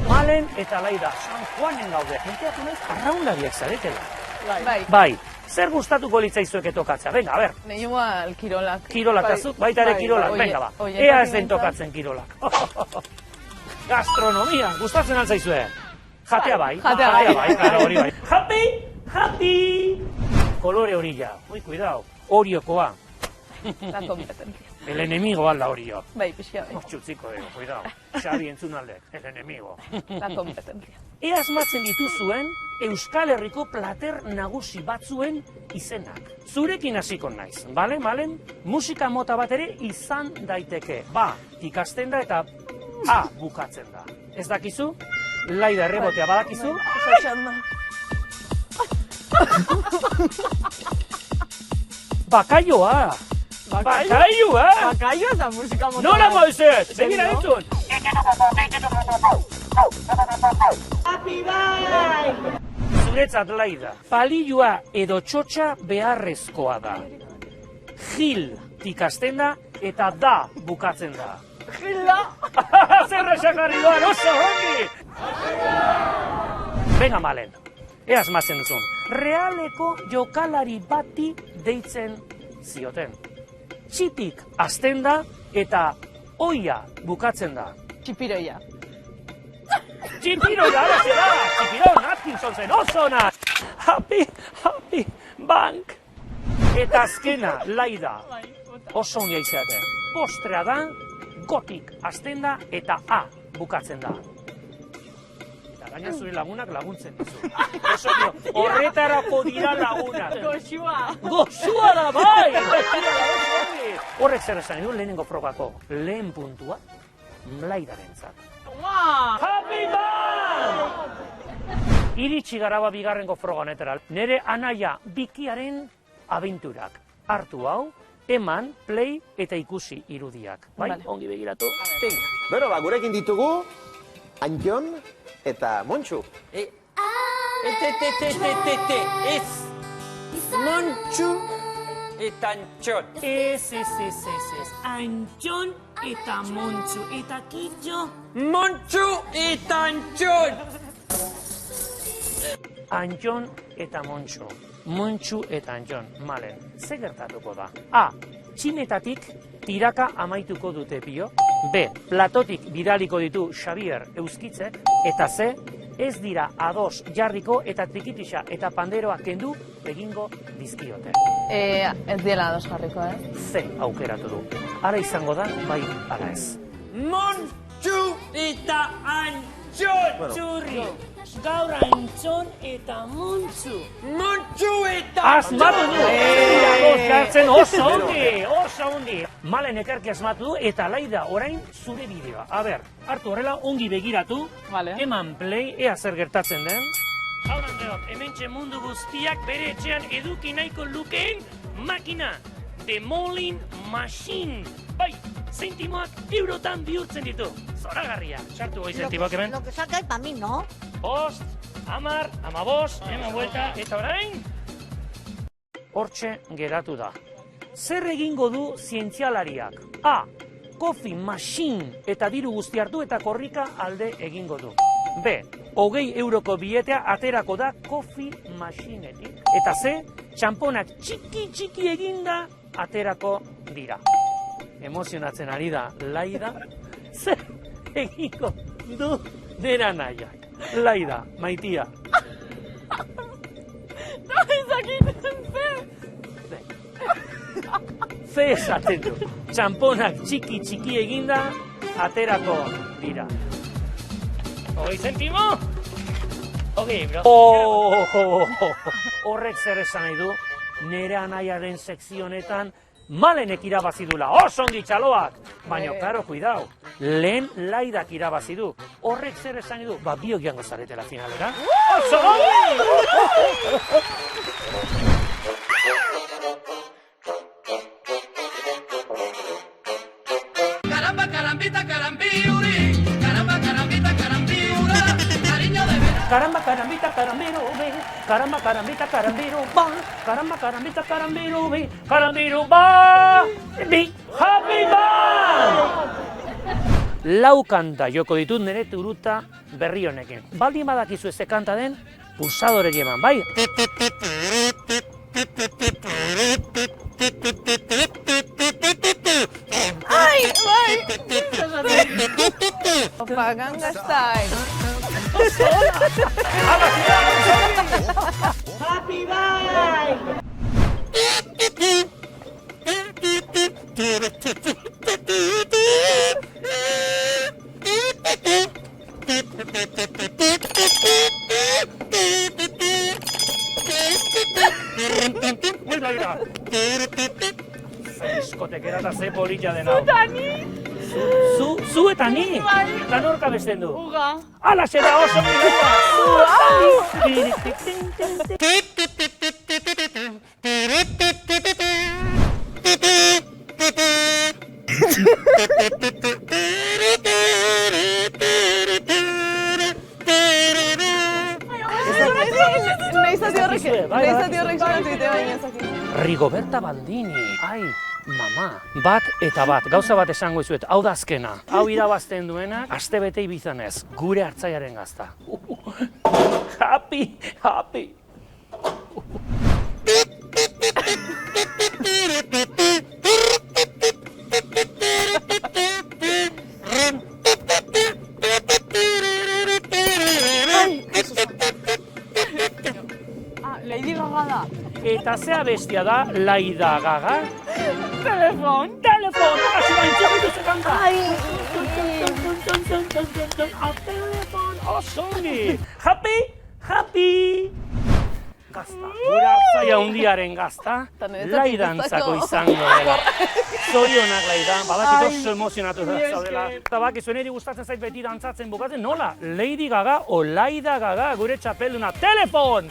Malen eta Laida, San Juanen gaude. Menteatu naiz, arraunlariak zaretela. Bai. Zer gustatuko litzaizuek tokatzea? Venga, a ber. Ne igual, kirolak. Kirolak, baita ere kirolak, venga ba. Ea ez den tokatzen kirolak. Gastronomia, gustatzen altzaizue? Jatea bai, hori bai. Happy! Kolore horilla, cuidado, oriokoa. La competencia. El enemigo alda orio. Bai, pixka bai. Txutziko, cuidado. Xabi entzunaldek, el enemigo. La competencia. Ea asmatzen dituzuen Euskal Herriko plater nagusi batzuen izenak. Zurekin hasiko naiz, bale, malen? Musika mota bat ere izan daiteke. Ba, ikasten da eta A bukatzen da. Ez dakizu? Laida errebotea badakizu? Bakaioa! Bakaioa da musika mota. Nola moizet! Begira entzun! Happy Bai! Zuretzat Laida, palilloa edo txotxa beharrezkoa da. Gil ikasten da eta da bukatzen da. Gila! Zerra xakarri doan, oso hongi! Venga, malen, ea asmatzen duzun. Realeko jokalari bati deitzen zioten. Txitik hasten da eta oia bukatzen da. Txipiroia. Txipiroia, ara zera! Txipiron, Atkinson zen, oso ona! Happy Bank! Eta azkena, Laida, oso ongia izatea. Postrea da, gotik hasten da eta A bukatzen da. Eta gaina zure lagunak laguntzen dizu. Oso dio, horretarako dira lagunak. Goxua da, bai! Horrek zer esan edo lehenengo frogako lehen puntua, Laidarentzat. Happy Bank! Iritsi garaba bigarrengo froga honetara. Nere anaia bikiaren abenturak. Hartu hau, eman, play eta ikusi irudiak. Bai, ongi begiratu. Bero, gurekin ditugu, Antjon eta Montxu. Ez. Montxu eta Antxon. Ez. Antxon eta Montxu. Eta kitxo. Montxu eta Antxon. Antxon eta Montxu. Montxu eta Antxon. Malen, ze gertatuko da? A. Txinetatik tiraka amaituko dute bio. B. Platotik bidaliko ditu Xabier Euskitzek. Eta C. Ez dira ados jarriko eta trikitixa eta panderoa kendu egingo dizkiote. Ez diela ados jarriko, C. Aukeratu du. Ara izango da, bai, ala ez. Montxu eta Antxon. Txurri. Gaur Antxon eta Montxu. Montxu eta Asmatu du! Jartzen oso ongi! Malen ekarki asmatu du eta Laida orain zure bideoa. A ber, hartu horrela ongi begiratu, eman play, ea zer gertatzen den. Haurandeok, hementxe mundu guztiak bere etxean eduki nahiko lukeen makina. Demolin Machine. Bai, zentimoak eurotan bihurtzen ditu. Zoragarria, sartu goi zentimoak hemen. Lo que saca es pa' mí, ¿no? Bost, amar, amabost, eman buelta, eta orain? Hortxe geratu da. Zer egingo du zientzialariak? A. Coffee machine eta diru guzti hartu eta korrika alde egingo du. B. 20 euroko biletea aterako da coffee machinetik. Eta C. Txamponak txiki eginda aterako dira. Emozionatzen ari da Laida. Zer egingo du dera nahiak? Laida, maitia. No ezakiten ze esaten du. Txamponak txiki eginda aterako dira. 20 zentimo? 20 euro. Horrek zer esan nahi du, nere anaiaren sekzio honetan Malenek irabazi dula, oso ongi txaloak! Baina, klaro, cuidao, lehen Laidak irabazi du. Horrek zer esan nahi du, biok joango zaretela finalera. Oso ongi! Caramba, carambita, carambiuri. Caramba, carambita, carambiura. Cariño de veras. Caramba, carambita, carambero, Caramba, carambita, carambiru, ba. Caramba, carambita, carambiru, bi. Carambiru, ba. Bi. Happy Band! Lau kanta joko ditut nire turuta berri honekin. Baldin badakizu ez kanta den, pulsadore eman, bai? Ai, bai! Gangnam Style. Happy Band! Diskotekera eta ze polita dena. Dani! Zu eta ni? Eta norka besten du? Uga. Ala, zera oso Naizati horrek sonatu ite baina ezakit. Rigoberta Bandini, ai, mama. Bat eta bat, gauza bat esango izuet, hau da azkena. Hau irabazten duena, astebete Ibizanez, gure hartzaiaren gazta. Happy, happy. Lady Gaga da. Eta zea bestia da, Laida Gaga. Telefon. Telefon, hasi da intxegitu ze kanta. Telefon, osongi. Happy, happy. Gazta, gure hartzaia hundiaren gazta, laidantzako izango dela. Zorionak Laidan, badakit oso emozionatu zaudela. Eta bakizu, niri gustatzen zait beti dantzatzen bukatzen, nola? Lady Gaga o Laida Gaga, gure txapelduna. Telefon!